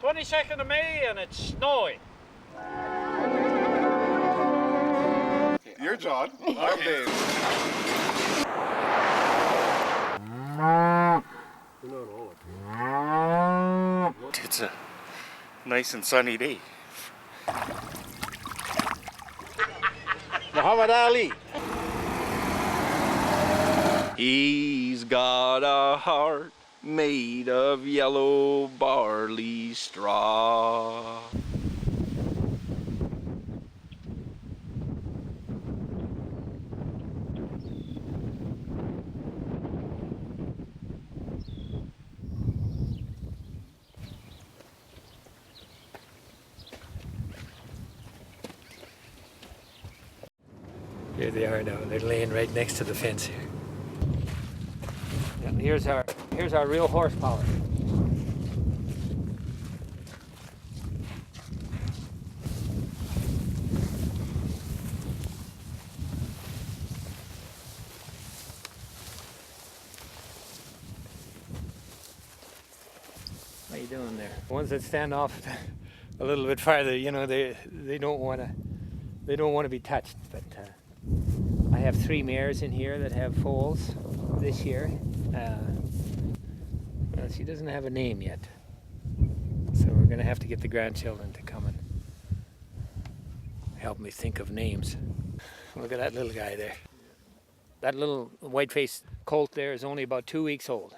22nd of May and it's snowing. You're John. I'm Dave. It's a nice and sunny day. Muhammad Ali. He's got a heart made of yellow barley straw. Here they are now. They're laying right next to the fence here. And here's our real horsepower. How you doing there? The ones that stand off a little bit farther, you know, they don't want to be touched. But I have 3 mares in here that have foals this year. Well, she doesn't have a name yet, so we're gonna have to get the grandchildren to come and help me think of names. Look at that little guy there. That little white-faced colt there is only about 2 weeks old.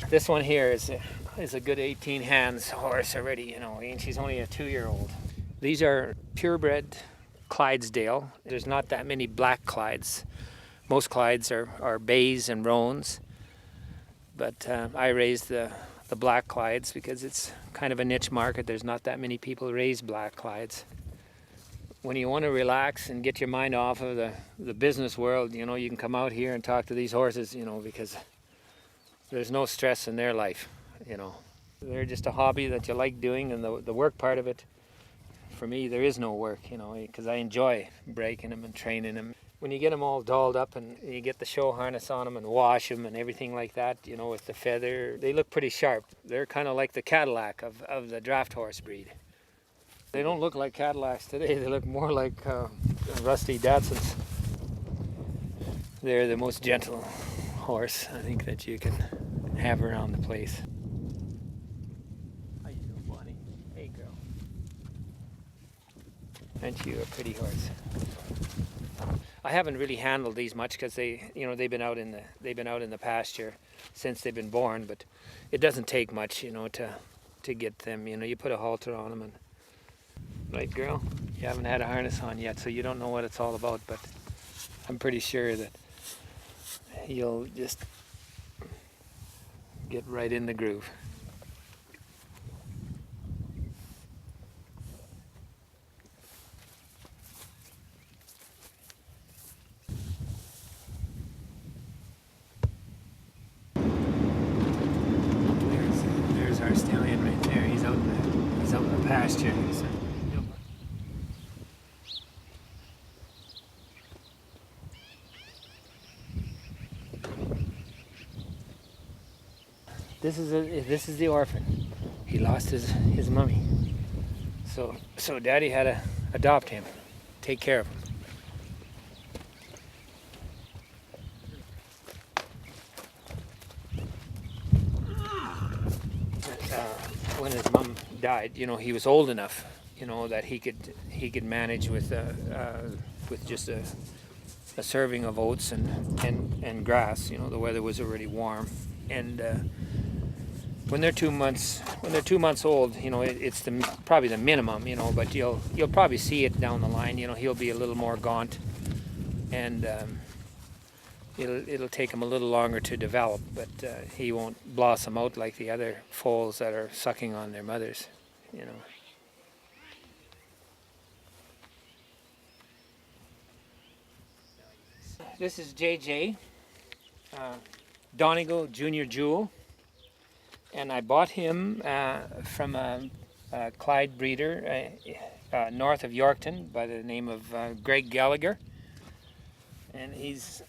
This one here is a good 18 hands horse already, you know, and she's only a 2-year-old. These are purebred Clydesdale. There's not that many black Clydes. Most Clydes are bays and roans, but I raise the black Clydes because it's kind of a niche market. There's not that many people who raise black Clydes. When you want to relax and get your mind off of the business world, you know, you can come out here and talk to these horses, you know, because there's no stress in their life, you know. They're just a hobby that you like doing, and the work part of it, for me, there is no work, you know, because I enjoy breaking them and training them. When you get them all dolled up and you get the show harness on them and wash them and everything like that, you know, with the feather, they look pretty sharp. They're kind of like the Cadillac of the draft horse breed. They don't look like Cadillacs today. They look more like rusty Datsuns. They're the most gentle horse, I think, that you can have around the place. How you doing, Bonnie? Hey, girl. Aren't you a pretty horse? I haven't really handled these much because they've been out in the pasture since they've been born. But it doesn't take much, you know, to get them. You know, you put a halter on them, and right, girl, you haven't had a harness on yet, so you don't know what it's all about. But I'm pretty sure that you'll just get right in the groove. There's our stallion right there. He's out in the pasture. This is the orphan. He lost his mummy. So Daddy had to adopt him, take care of him. When his mom died, you know, he was old enough, you know, that he could manage with just a serving of oats and grass. You know, the weather was already warm, and when they're 2 months old, you know, it's probably the minimum, you know, but you'll probably see it down the line. You know, he'll be a little more gaunt, and it'll take him a little longer to develop, but he won't blossom out like the other foals that are sucking on their mothers, you know. This is JJ, Donegal Junior Jewel, and I bought him from a Clyde breeder north of Yorkton by the name of Greg Gallagher, and he's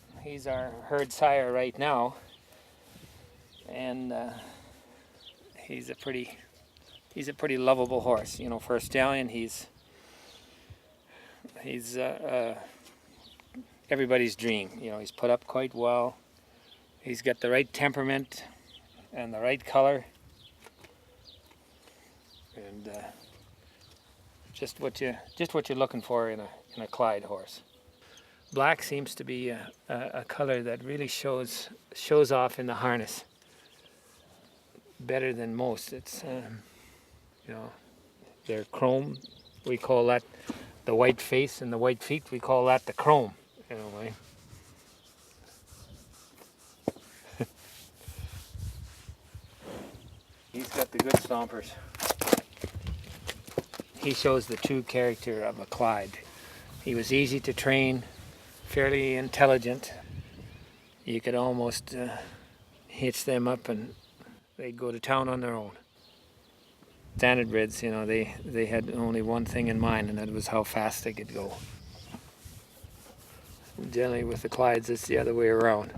our herd sire right now, and he's a pretty lovable horse. You know, for a stallion, he's everybody's dream. You know, he's put up quite well. He's got the right temperament and the right color, and just what you're looking for in a Clyde horse. Black seems to be a color that really shows off in the harness better than most. It's you know, they're chrome. We call that the white face and the white feet. We call that the chrome in a way. He's got the good stompers. He shows the true character of a Clyde. He was easy to train, fairly intelligent. You could almost hitch them up and they'd go to town on their own. Standardbreds, you know, they had only one thing in mind, and that was how fast they could go. Generally with the Clydes, it's the other way around.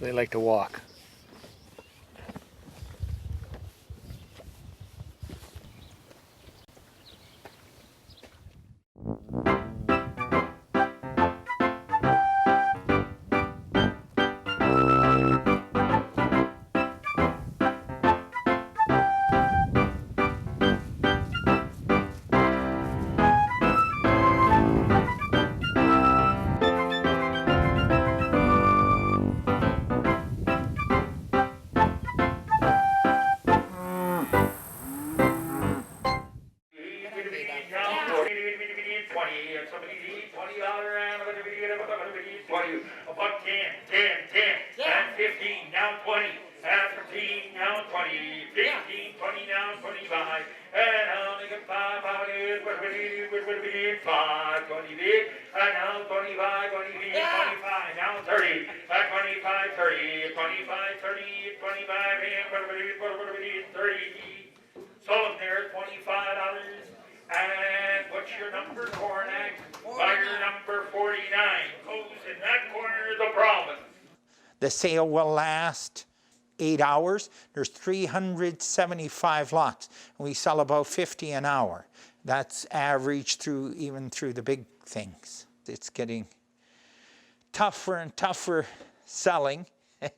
They like to walk. So there's $25. And what's your number, Cornack? Buyer number 49. Goes in that corner of the province. The sale will last 8 hours. There's 375 lots. We sell about 50 an hour. That's average even through the big things. It's getting tougher and tougher selling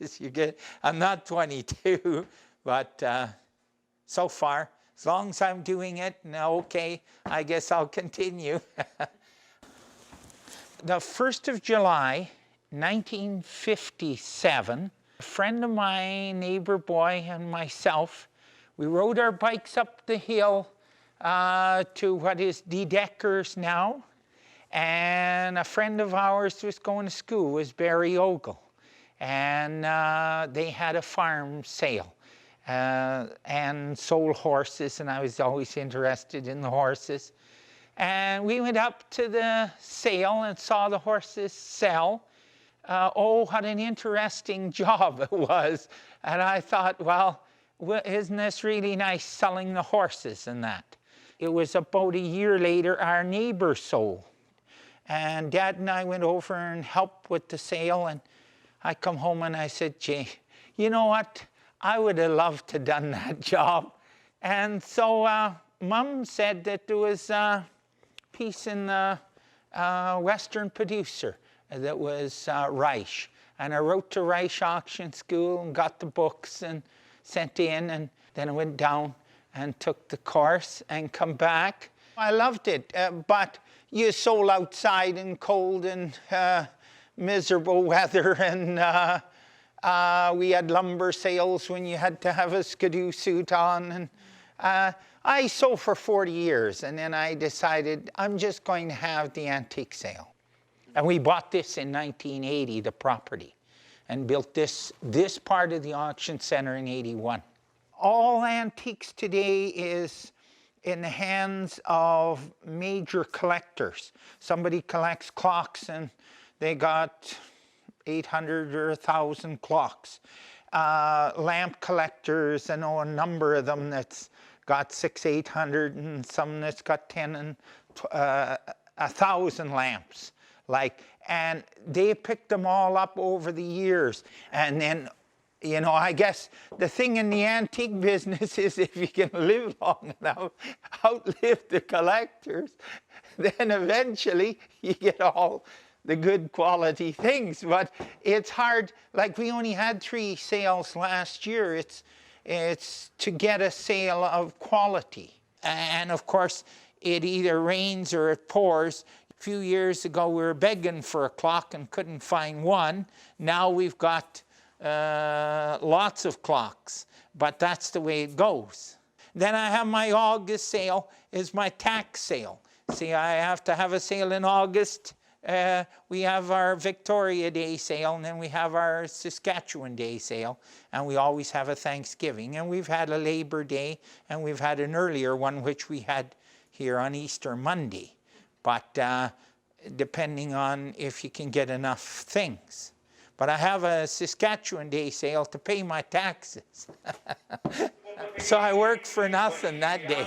as you get. I'm not 22, but so far, as long as I'm doing it, okay, I guess I'll continue. The 1st of July, 1957, a friend of mine, neighbor boy, and myself, we rode our bikes up the hill to what is De Deckers now, and a friend of ours was going to school, was Barry Ogle, and they had a farm sale. And sold horses, and I was always interested in the horses. And we went up to the sale and saw the horses sell. Oh, what an interesting job it was. And I thought, well, isn't this really nice selling the horses and that? It was about a year later, our neighbor sold. And Dad and I went over and helped with the sale, and I come home and I said, Jay, you know what? I would have loved to have done that job. And so Mom said that there was a piece in the Western Producer that was Reich. And I wrote to Reich Auction School and got the books and sent in. And then I went down and took the course and come back. I loved it, but you sold outside in cold and miserable weather, and we had lumber sales when you had to have a skidoo suit on. And I sold for 40 years, and then I decided I'm just going to have the antique sale. And we bought this in 1980, the property, and built this part of the auction center in 81. All antiques today is in the hands of major collectors. Somebody collects clocks, and they got 800 or 1,000 clocks. Lamp collectors, I know a number of them that's got 600, 800, and some that's got 10 and 1,000 lamps. And they picked them all up over the years. And then You know, I guess the thing in the antique business is if you can live long enough, outlive the collectors, then eventually you get all the good quality things. But it's hard, like we only had 3 sales last year. It's to get a sale of quality. And of course, it either rains or it pours. A few years ago, we were begging for a clock and couldn't find one. Now we've got lots of clocks, but that's the way it goes. Then I have my August sale, is my tax sale. See, I have to have a sale in August. We have our Victoria Day sale, and then we have our Saskatchewan Day sale, and we always have a Thanksgiving, and we've had a Labor Day, and we've had an earlier one, which we had here on Easter Monday, but depending on if you can get enough things. But I have a Saskatchewan Day sale to pay my taxes. So I worked for nothing that day.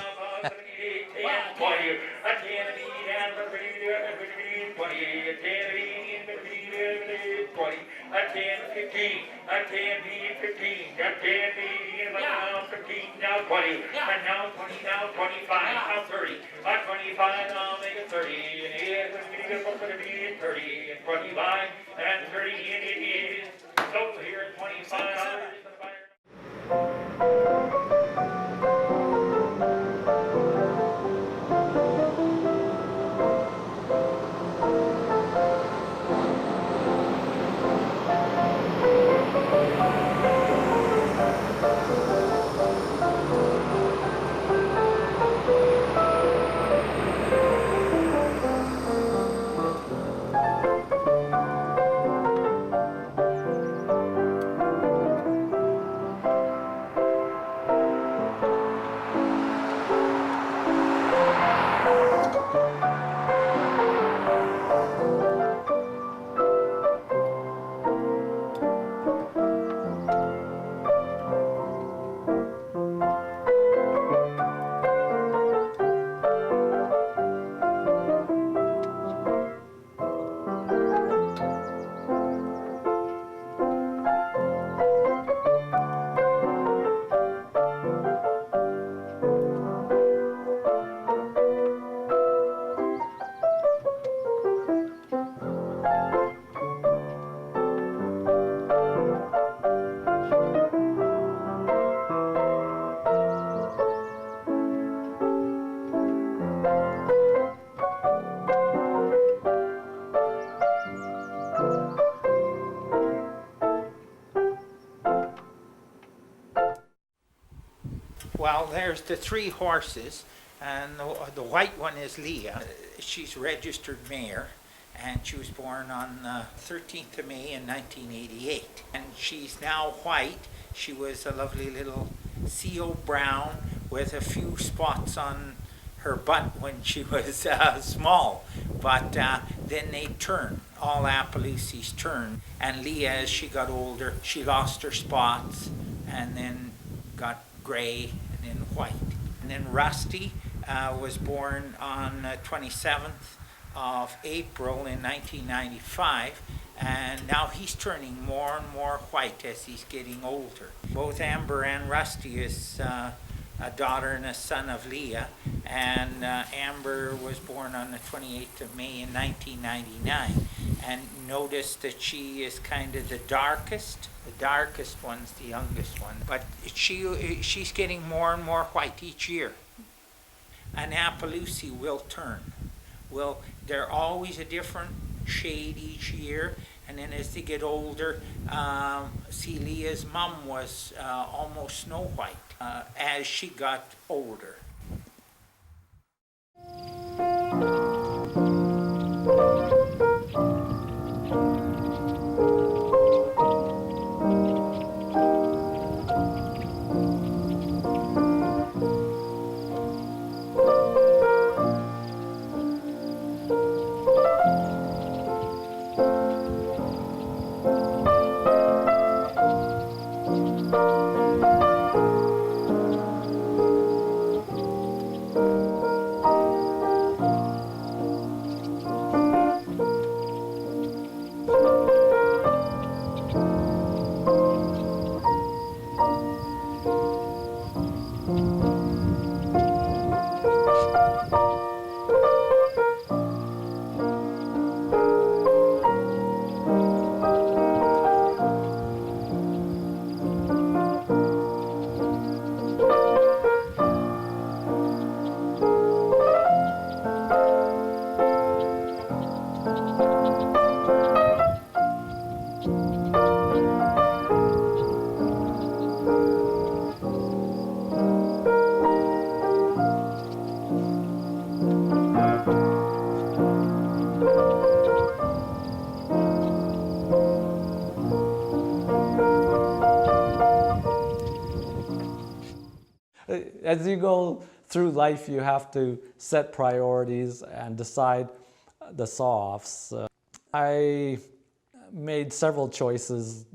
Now 15, now 20, and now 20, now 25, now 30, now 25, now make it 30, and 30, and 25, and 30, and it is. So here at $25. Well, there's the 3 horses, and the white one is Leah. She's registered mare, and she was born on 13th of May in 1988. And she's now white. She was a lovely little CO brown with a few spots on her butt when she was small. But then they turn. All Appaloosies turn. And Leah, as she got older, she lost her spots and then got gray and then white. And then Rusty was born on 27th of April in 1995, and now he's turning more and more white as he's getting older. Both Amber and Rusty is a daughter and a son of Leah, and Amber was born on the 28th of May in 1999. And notice that she is kind of the darkest. The darkest one's the youngest one, but she's getting more and more white each year. An Appaloosie will turn. They're always a different shade each year, and then as they get older, see, Leah's mom was almost Snow White as she got older. As you go through life, you have to set priorities and decide the saw-offs. I made several choices,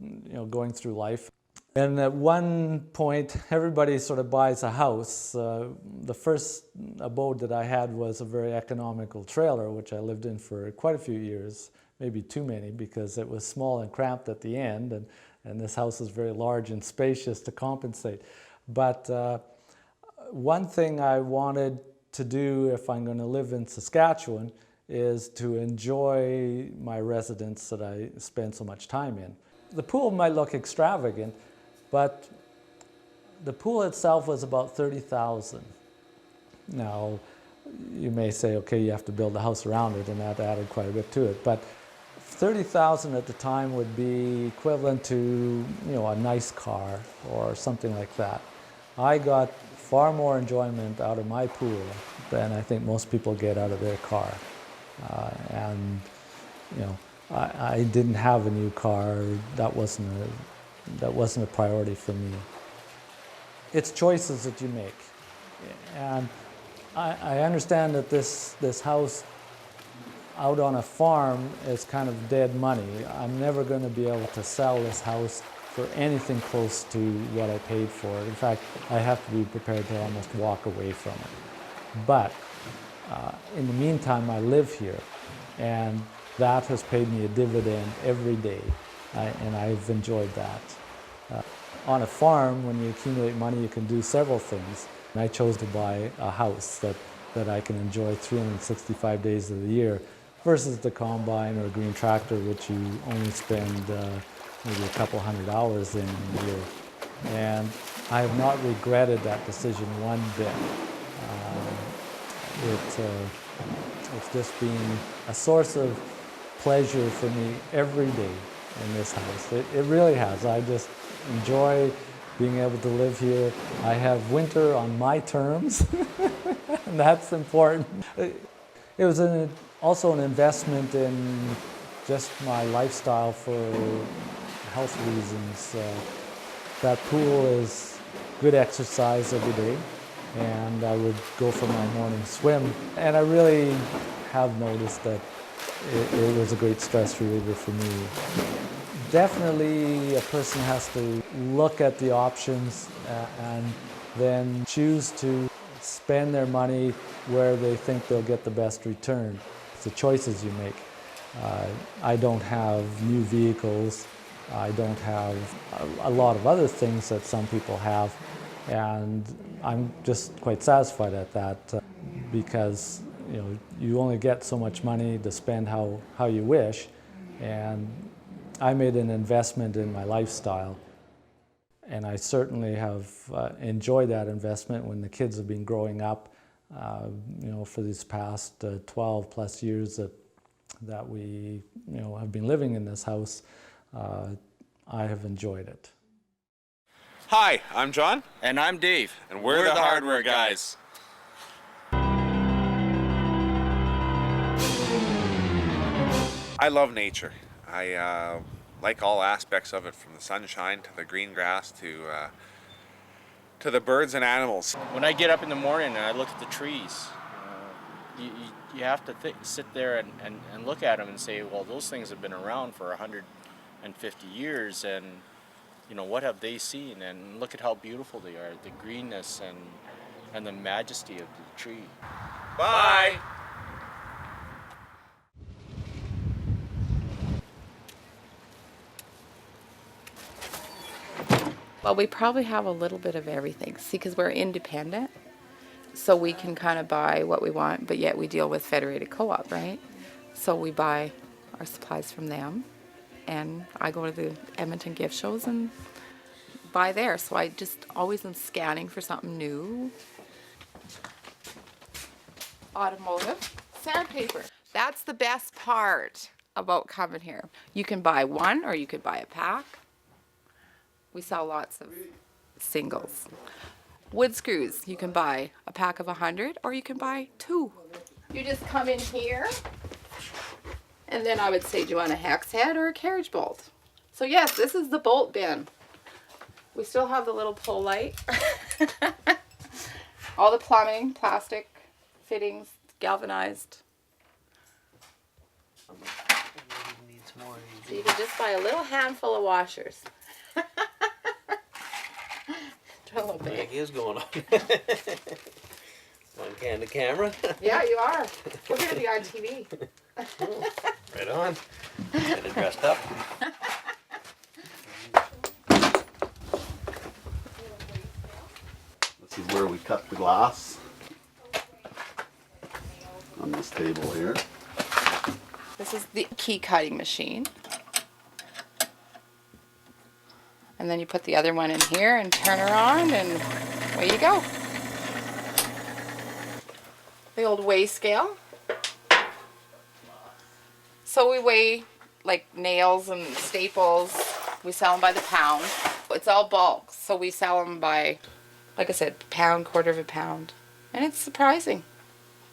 going through life. And at one point, everybody sort of buys a house. The first abode that I had was a very economical trailer, which I lived in for quite a few years, maybe too many, because it was small and cramped at the end, and this house is very large and spacious to compensate. But one thing I wanted to do if I'm going to live in Saskatchewan is to enjoy my residence that I spend so much time in. The pool might look extravagant, but the pool itself was about $30,000. Now, you may say, okay, you have to build a house around it, and that added quite a bit to it. But $30,000 at the time would be equivalent to, a nice car or something like that. I got far more enjoyment out of my pool than I think most people get out of their car. I didn't have a new car. That wasn't a priority for me. It's choices that you make. And I understand that this house out on a farm is kind of dead money. I'm never going to be able to sell this house for anything close to what I paid for it. In fact, I have to be prepared to almost walk away from it. But in the meantime, I live here, and that has paid me a dividend every day, and I've enjoyed that. On a farm, when you accumulate money, you can do several things. And I chose to buy a house that I can enjoy 365 days of the year versus the combine or a green tractor, which you only spend maybe a couple hundred hours in a year. And I have not regretted that decision one bit. It's just been a source of pleasure for me every day in this house. It really has. I just enjoy being able to live here. I have winter on my terms, and that's important. It was also an investment in just my lifestyle for health reasons. That pool is good exercise every day, and I would go for my morning swim. And I really have noticed that it was a great stress reliever for me. Definitely a person has to look at the options and then choose to spend their money where they think they'll get the best return. It's the choices you make. I don't have new vehicles. I don't have a lot of other things that some people have, and I'm just quite satisfied at that because you only get so much money to spend how you wish, and I made an investment in my lifestyle, and I certainly have enjoyed that investment when the kids have been growing up, for these past 12 plus years that we have been living in this house. I have enjoyed it. Hi, I'm John. And I'm Dave. And we're the Hardware Guys. I love nature. I like all aspects of it, from the sunshine to the green grass to the birds and animals. When I get up in the morning and I look at the trees, you have to sit there and look at them and say, well, those things have been around for 150 years, and what have they seen? And look at how beautiful they are, the greenness and the majesty of the tree. Bye! Well, we probably have a little bit of everything. See, because we're independent, so we can kind of buy what we want, but yet we deal with Federated Co-op, right? So we buy our supplies from them, and I go to the Edmonton gift shows and buy there. So I just always am scanning for something new. Automotive sandpaper. That's the best part about coming here. You can buy one or you could buy a pack. We sell lots of singles. Wood screws, you can buy a pack of 100 or you can buy 2. You just come in here, and then I would say, do you want a hex head or a carriage bolt? So yes, this is the bolt bin. We still have the little pull light. All the plumbing, plastic fittings, galvanized. So you can just buy a little handful of washers. Try a little bit. What is going on? On the camera? Yeah, you are. We're gonna be on TV. Right on. Getting dressed up. This is where we cut the glass on this table here. This is the key cutting machine. And then you put the other one in here and turn her on and away you go. The old weigh scale. So we weigh like nails and staples. We sell them by the pound. It's all bulk, so we sell them by, like I said, pound, quarter of a pound. And it's surprising.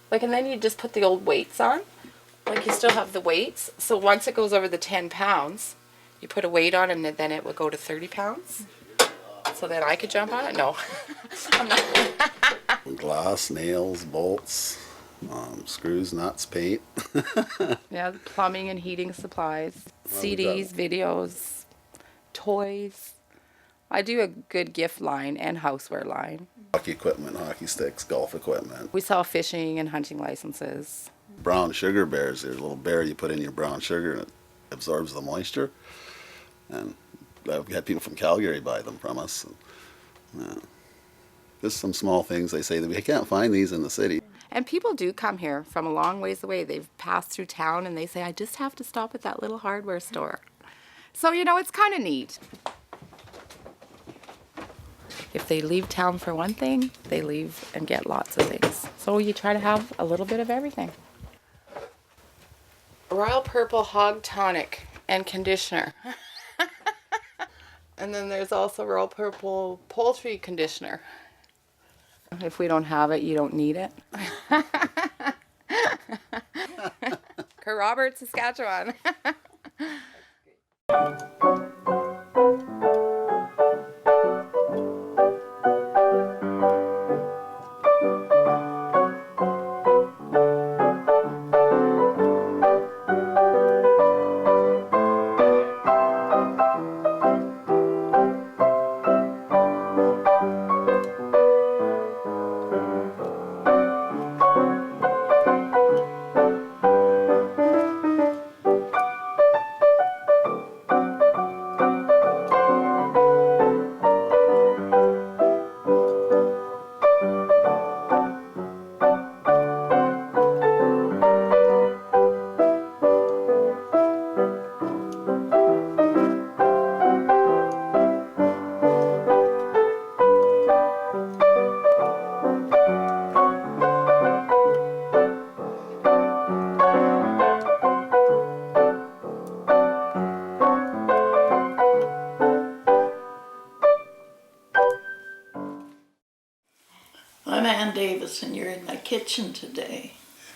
Like, and then you just put the old weights on. Like, you still have the weights. So once it goes over the 10 pounds, you put a weight on and then it would go to 30 pounds. So then I could jump on it? No. I'm not. Glass, nails, bolts, screws, nuts, paint. Yeah, plumbing and heating supplies, CDs, videos, toys. I do a good gift line and houseware line. Hockey equipment, hockey sticks, golf equipment. We sell fishing and hunting licenses. Brown sugar bears. There's a little bear you put in your brown sugar and it absorbs the moisture. And I've had people from Calgary buy them from us. And, just some small things. They say that we can't find these in the city. And people do come here from a long ways away. They've passed through town and they say, I just have to stop at that little hardware store. So, you know, it's kind of neat. If they leave town for one thing, they leave and get lots of things. So you try to have a little bit of everything. Royal Purple Hog Tonic and Conditioner. And then there's also Royal Purple Poultry Conditioner. If we don't have it, you don't need it. Kerr Roberts, Saskatchewan. I'm Ann Davis and you're in my kitchen today.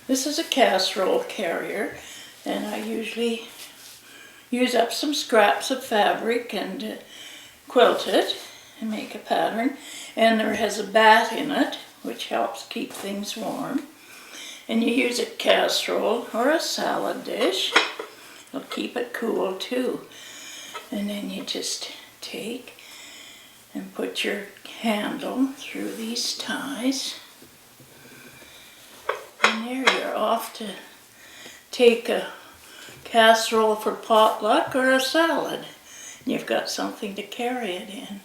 This is a casserole carrier and I usually use up some scraps of fabric and quilt it and make a pattern. And there has a bat in it which helps keep things warm. And you use a casserole or a salad dish. It'll keep it cool too. And then you just take and put your handle through these ties. And there you're off to take a casserole for potluck or a salad. And you've got something to carry it in.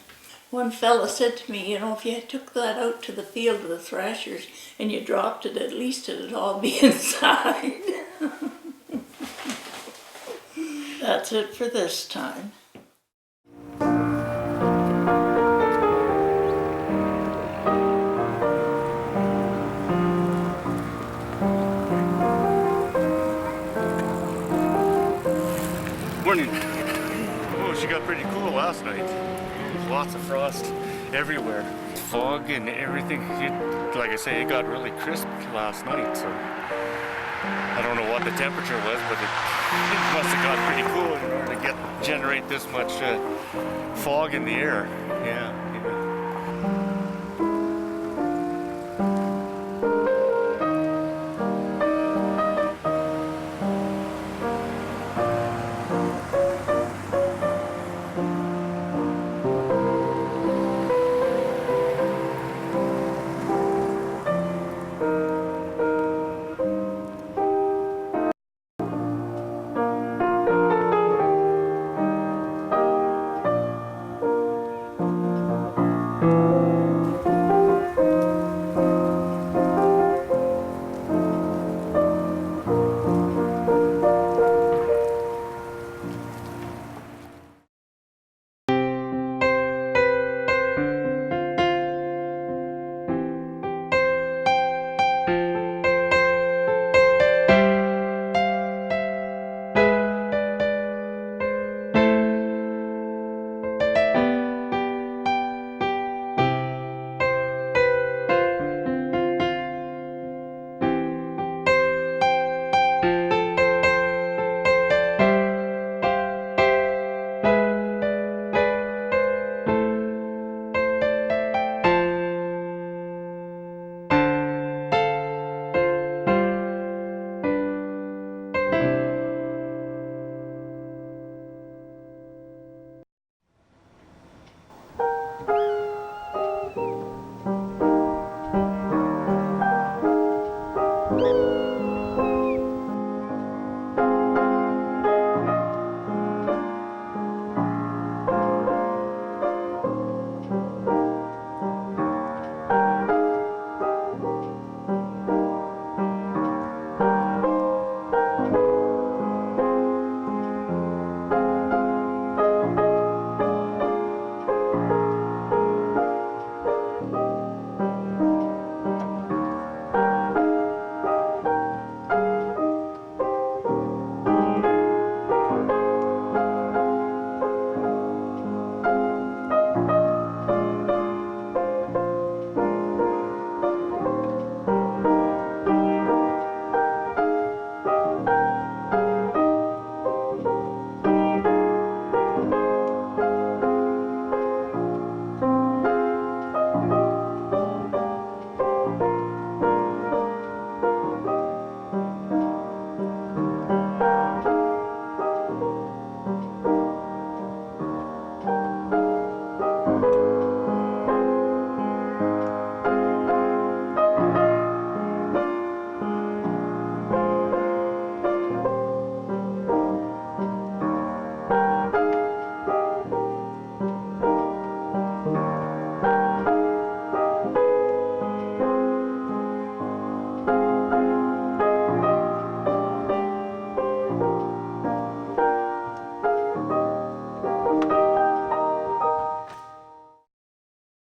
One fella said to me, you know, if you took that out to the field of the thrashers and you dropped it, at least it'd all be inside. That's it for this time. Morning. Oh, she got pretty cool last night. Lots of frost everywhere. Fog and everything. Like I say, it got really crisp last night, so I don't know what the temperature was, but it must have got pretty cool in order to generate this much fog in the air. Yeah.